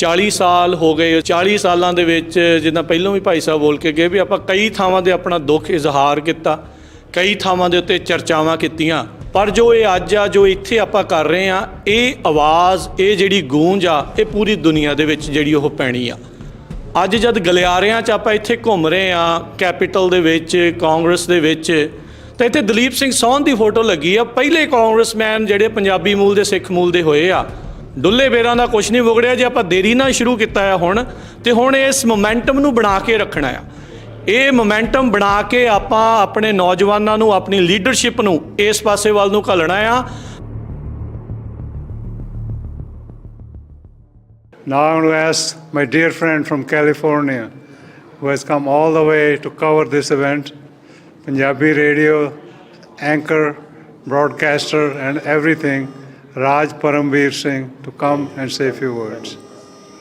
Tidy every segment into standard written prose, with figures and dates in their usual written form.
40 ਸਾਲ ਹੋ ਗਏ। 40 ਸਾਲਾਂ ਦੇ ਵਿੱਚ ਜਿੱਦਾਂ ਪਹਿਲਾਂ ਵੀ ਭਾਈ ਸਾਹਿਬ ਬੋਲ ਕੇ ਗਏ ਵੀ ਆਪਾਂ ਕਈ ਥਾਵਾਂ 'ਤੇ ਆਪਣਾ ਦੁੱਖ ਇਜ਼ਹਾਰ ਕੀਤਾ, ਕਈ ਥਾਵਾਂ ਦੇ ਉੱਤੇ ਚਰਚਾਵਾਂ ਕੀਤੀਆਂ, ਪਰ ਜੋ ਇਹ ਅੱਜ ਆ, ਜੋ ਇੱਥੇ ਆਪਾਂ ਕਰ ਰਹੇ ਆ, ਇਹ ਆਵਾਜ਼, ਇਹ ਜਿਹੜੀ ਗੂੰਜ ਆ, ਇਹ ਪੂਰੀ ਦੁਨੀਆ ਦੇ ਵਿੱਚ ਜਿਹੜੀ ਉਹ ਪੈਣੀ ਆ। ਅੱਜ ਜਦ ਗਲਿਆਰਿਆਂ 'ਚ ਆਪਾਂ ਇੱਥੇ ਘੁੰਮ ਰਹੇ ਆ, ਕੈਪੀਟਲ ਦੇ ਵਿੱਚ, ਕਾਂਗਰਸ ਦੇ ਵਿੱਚ, ਤਾਂ ਇੱਥੇ ਦਲੀਪ ਸਿੰਘ ਸੋਹਨ ਦੀ ਫੋਟੋ ਲੱਗੀ ਆ। ਪਹਿਲੇ ਕਾਂਗਰਸਮੈਨ ਜਿਹੜੇ ਪੰਜਾਬੀ ਮੂਲ ਦੇ, ਸਿੱਖ ਮੂਲ ਦੇ ਹੋਏ ਆ। ਡੁੱਲੇ ਬੇਰਾਂ ਦਾ ਕੁਛ ਨਹੀਂ ਵਿਗੜਿਆ। ਜੇ ਆਪਾਂ ਦੇਰੀ ਨਾਲ ਸ਼ੁਰੂ ਕੀਤਾ ਆ ਹੁਣ, ਤੇ ਹੁਣ ਇਸ ਮੋਮੈਂਟਮ ਨੂੰ ਬਣਾ ਕੇ ਰੱਖਣਾ ਆ। ਇਹ ਮੋਮੈਂਟਮ ਬਣਾ ਕੇ ਆਪਾਂ ਆਪਣੇ ਨੌਜਵਾਨਾਂ ਨੂੰ, ਆਪਣੀ ਲੀਡਰਸ਼ਿਪ ਨੂੰ ਇਸ ਪਾਸੇ ਵੱਲ ਨੂੰ ਘੱਲਣਾ ਆ। Now I want to ask my dear friend from California, who has come all the way to cover this event, Punjabi radio anchor, broadcaster and everything, Raj Paramveer Singh, to come and say a few words.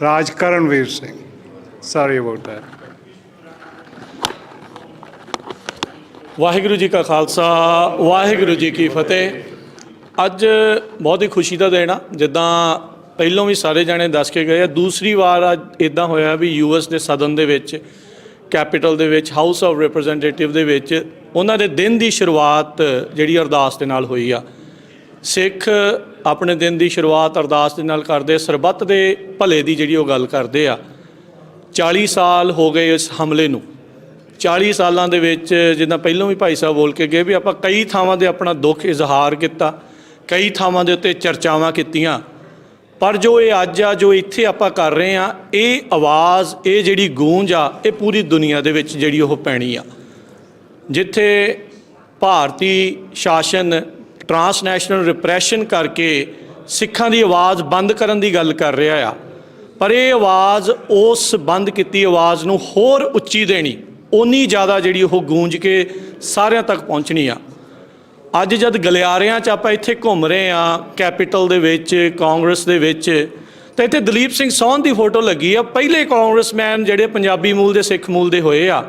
Raj Karanveer Singh. Sorry about that. Waheguru ji ਕਾ ਖਾਲਸਾ, ਵਾਹਿਗੁਰੂ ਜੀ ਕੀ ਫਤਿਹ। ਅੱਜ ਬਹੁਤ ਹੀ ਖੁਸ਼ੀ ਦਾ ਦਿਨ ਆ। ਜਿੱਦਾਂ ਪਹਿਲੋਂ ਵੀ ਸਾਰੇ ਜਾਣੇ ਦੱਸ ਕੇ ਗਏ ਆ, ਦੂਸਰੀ ਵਾਰ ਅੱਜ ਇੱਦਾਂ ਹੋਇਆ ਵੀ US ਦੇ ਸਦਨ ਦੇ ਵਿੱਚ, ਕੈਪੀਟਲ ਦੇ ਵਿੱਚ, ਹਾਊਸ ਆਫ ਰਿਪਰੈਜ਼ੈਂਟੇਟਿਵ ਦੇ ਵਿੱਚ ਉਹਨਾਂ ਦੇ ਦਿਨ ਦੀ ਸ਼ੁਰੂਆਤ ਜਿਹੜੀ ਅਰਦਾਸ ਦੇ ਨਾਲ ਹੋਈ ਆ। ਸਿੱਖ ਆਪਣੇ ਦਿਨ ਦੀ ਸ਼ੁਰੂਆਤ ਅਰਦਾਸ ਦੇ ਨਾਲ ਕਰਦੇ, ਸਰਬੱਤ ਦੇ ਭਲੇ ਦੀ ਜਿਹੜੀ ਉਹ ਗੱਲ ਕਰਦੇ ਆ। 40 ਸਾਲ ਹੋ ਗਏ ਇਸ ਹਮਲੇ ਨੂੰ। 40 ਸਾਲਾਂ ਦੇ ਵਿੱਚ ਜਿੱਦਾਂ ਪਹਿਲਾਂ ਵੀ ਭਾਈ ਸਾਹਿਬ ਬੋਲ ਕੇ ਗਏ ਵੀ ਆਪਾਂ ਕਈ ਥਾਵਾਂ 'ਤੇ ਆਪਣਾ ਦੁੱਖ ਇਜ਼ਹਾਰ ਕੀਤਾ, ਕਈ ਥਾਵਾਂ ਦੇ ਉੱਤੇ ਚਰਚਾਵਾਂ ਕੀਤੀਆਂ, ਪਰ ਜੋ ਇਹ ਅੱਜ ਆ, ਜੋ ਇੱਥੇ ਆਪਾਂ ਕਰ ਰਹੇ ਆ, ਇਹ ਆਵਾਜ਼, ਇਹ ਜਿਹੜੀ ਗੂੰਜ ਆ, ਇਹ ਪੂਰੀ ਦੁਨੀਆ ਦੇ ਵਿੱਚ ਜਿਹੜੀ ਉਹ ਪੈਣੀ ਆ। ਜਿੱਥੇ ਭਾਰਤੀ ਸ਼ਾਸਨ ਟਰਾਂਸਨੈਸ਼ਨਲ ਰਿਪਰੈਸ਼ਨ ਕਰਕੇ ਸਿੱਖਾਂ ਦੀ ਆਵਾਜ਼ ਬੰਦ ਕਰਨ ਦੀ ਗੱਲ ਕਰ ਰਿਹਾ ਆ, ਪਰ ਇਹ ਆਵਾਜ਼, ਉਸ ਬੰਦ ਕੀਤੀ ਆਵਾਜ਼ ਨੂੰ ਹੋਰ ਉੱਚੀ ਦੇਣੀ, ਓਨੀ ਜ਼ਿਆਦਾ ਜਿਹੜੀ ਉਹ ਗੂੰਜ ਕੇ ਸਾਰਿਆਂ ਤੱਕ ਪਹੁੰਚਣੀ ਆ। ਅੱਜ ਜਦ ਗਲਿਆਰਿਆਂ 'ਚ ਆਪਾਂ ਇੱਥੇ ਘੁੰਮ ਰਹੇ ਆ, ਕੈਪੀਟਲ ਦੇ ਵਿੱਚ, ਕਾਂਗਰਸ ਦੇ ਵਿੱਚ, ਤਾਂ ਇੱਥੇ ਦਲੀਪ ਸਿੰਘ ਸੋਹਨ ਦੀ ਫੋਟੋ ਲੱਗੀ ਆ। ਪਹਿਲੇ ਕਾਂਗਰਸਮੈਨ ਜਿਹੜੇ ਪੰਜਾਬੀ ਮੂਲ ਦੇ, ਸਿੱਖ ਮੂਲ ਦੇ ਹੋਏ ਆ।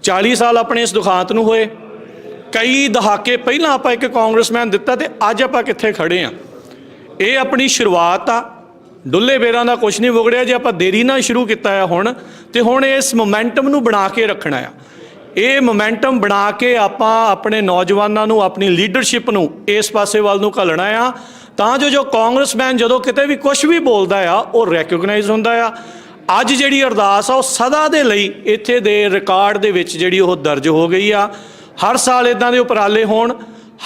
40 ਸਾਲ ਆਪਣੇ ਇਸ ਦੁਖਾਂਤ ਨੂੰ ਹੋਏ। ਕਈ ਦਹਾਕੇ ਪਹਿਲਾਂ ਆਪਾਂ ਇੱਕ ਕਾਂਗਰਸਮੈਨ ਦਿੱਤਾ, ਤੇ ਅੱਜ ਆਪਾਂ ਕਿੱਥੇ ਖੜ੍ਹੇ ਆ। ਇਹ ਆਪਣੀ ਸ਼ੁਰੂਆਤ ਆ। ਡੁੱਲੇ ਬੇਰਾਂ ਦਾ ਕੁਛ ਨਹੀਂ ਵਿਗੜਿਆ। ਜੇ ਆਪਾਂ ਦੇਰੀ ਨਾਲ ਸ਼ੁਰੂ ਕੀਤਾ ਆ ਹੁਣ, ਤੇ ਹੁਣ ਇਸ ਮੋਮੈਂਟਮ ਨੂੰ ਬਣਾ ਕੇ ਰੱਖਣਾ ਆ। ਇਹ ਮੋਮੈਂਟਮ ਬਣਾ ਕੇ ਆਪਾਂ ਆਪਣੇ ਨੌਜਵਾਨਾਂ ਨੂੰ, ਆਪਣੀ ਲੀਡਰਸ਼ਿਪ ਨੂੰ ਇਸ ਪਾਸੇ ਵੱਲ ਨੂੰ ਘੱਲਣਾ ਆ, ਤਾਂ ਜੋ ਕਾਂਗਰਸਮੈਨ ਜਦੋਂ ਕਿਤੇ ਵੀ ਕੁਛ ਵੀ ਬੋਲਦਾ ਆ, ਉਹ ਰੈਕੋਗਨਾਈਜ਼ ਹੁੰਦਾ ਆ। ਅੱਜ ਜਿਹੜੀ ਅਰਦਾਸ ਆ, ਉਹ ਸਦਾ ਦੇ ਲਈ ਇੱਥੇ ਦੇ ਰਿਕਾਰਡ ਦੇ ਵਿੱਚ ਜਿਹੜੀ ਉਹ ਦਰਜ ਹੋ ਗਈ ਆ। ਹਰ ਸਾਲ ਇੱਦਾਂ ਦੇ ਉਪਰਾਲੇ ਹੋਣ,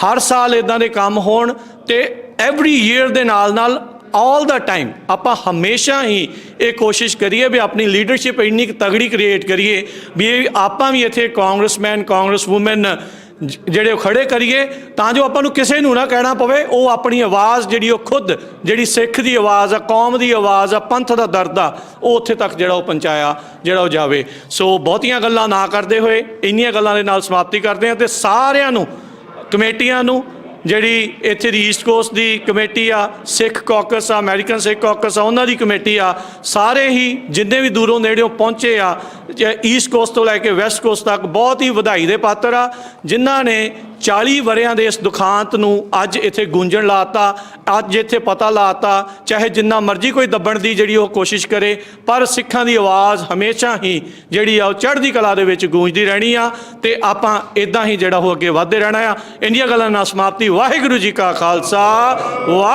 ਹਰ ਸਾਲ ਇੱਦਾਂ ਦੇ ਕੰਮ ਹੋਣ, ਤੇ ਐਵਰੀ ਈਅਰ ਦੇ ਨਾਲ ਨਾਲ ਆਲ ਦਾ ਟਾਈਮ ਆਪਾਂ ਹਮੇਸ਼ਾ ਹੀ ਇਹ ਕੋਸ਼ਿਸ਼ ਕਰੀਏ ਵੀ ਆਪਣੀ ਲੀਡਰਸ਼ਿਪ ਇੰਨੀ ਤਗੜੀ ਕ੍ਰੀਏਟ ਕਰੀਏ ਵੀ ਆਪਾਂ ਵੀ ਇੱਥੇ ਕਾਂਗਰਸਮੈਨ, ਕਾਂਗਰਸ ਵੂਮੈਨ ਜਿਹੜੇ ਖੜੇ ਕਰੀਏ, ਤਾਂ ਜੋ ਆਪਾਂ ਨੂੰ ਕਿਸੇ ਨੂੰ ਨਾ ਕਹਿਣਾ ਪਵੇ। ਉਹ ਆਪਣੀ ਆਵਾਜ਼ ਜਿਹੜੀ ਉਹ ਖੁਦ, ਜਿਹੜੀ ਸਿੱਖ ਦੀ ਆਵਾਜ਼ ਆ, ਕੌਮ ਦੀ ਆਵਾਜ਼ ਆ, ਪੰਥ ਦਾ ਦਰਦ ਆ, ਉਹ ਉੱਥੇ ਤੱਕ ਜਿਹੜਾ ਉਹ ਪਹੁੰਚਾਇਆ, ਜਿਹੜਾ ਉਹ ਜਾਵੇ। ਸੋ ਬਹੁਤੀਆਂ ਗੱਲਾਂ ਨਾ ਕਰਦੇ ਹੋਏ ਇੰਨੀਆਂ ਗੱਲਾਂ ਦੇ ਨਾਲ ਸਮਾਪਤੀ ਕਰਦੇ ਹਾਂ। ਅਤੇ ਸਾਰਿਆਂ ਨੂੰ, ਕਮੇਟੀਆਂ ਨੂੰ, ਜਿਹੜੀ ਇੱਥੇ ਦੀ ਈਸਟ ਕੋਸਟ ਦੀ ਕਮੇਟੀ ਆ, ਸਿੱਖ ਕਾਕਸ ਆ, ਅਮਰੀਕਨ ਸਿੱਖ ਕਾਕਸ ਆ, ਉਹਨਾਂ ਦੀ ਕਮੇਟੀ ਆ, ਸਾਰੇ ਹੀ ਜਿੰਨੇ ਵੀ ਦੂਰੋਂ ਨੇੜਿਓਂ ਪਹੁੰਚੇ ਆ, ਈਸਟ ਕੋਸਟ ਤੋਂ ਲੈ ਕੇ ਵੈਸਟ ਕੋਸਟ ਤੱਕ, ਬਹੁਤ ਹੀ ਵਧਾਈ ਦੇ ਪਾਤਰ ਆ, ਜਿਨ੍ਹਾਂ ਨੇ 40 ਵਰ੍ਹਿਆਂ ਦੇ ਇਸ ਦੁਖਾਂਤ ਨੂੰ ਅੱਜ ਇੱਥੇ ਗੂੰਜਣ ਲਾਤਾ, ਅੱਜ ਇੱਥੇ ਪਤਾ ਲਾਤਾ। ਚਾਹੇ ਜਿੰਨਾ ਮਰਜ਼ੀ ਕੋਈ ਦੱਬਣ ਦੀ ਜਿਹੜੀ ਉਹ ਕੋਸ਼ਿਸ਼ ਕਰੇ, ਪਰ ਸਿੱਖਾਂ ਦੀ ਆਵਾਜ਼ ਹਮੇਸ਼ਾ ਹੀ ਜਿਹੜੀ ਆ ਉਹ ਚੜ੍ਹਦੀ ਕਲਾ ਦੇ ਵਿੱਚ ਗੂੰਜਦੀ ਰਹਿਣੀ ਆ, ਤੇ ਆਪਾਂ ਇੱਦਾਂ ਹੀ ਜਿਹੜਾ ਉਹ ਅੱਗੇ ਵੱਧਦੇ ਰਹਿਣਾ ਆ। ਇੰਨੀਆਂ ਗੱਲਾਂ ਨਾਲ ਸਮਾਪਤੀ। ਵਾਹਿਗੁਰੂ ਜੀ ਕਾ ਖਾਲਸਾ, ਵਾਹਿਗੁਰੂ।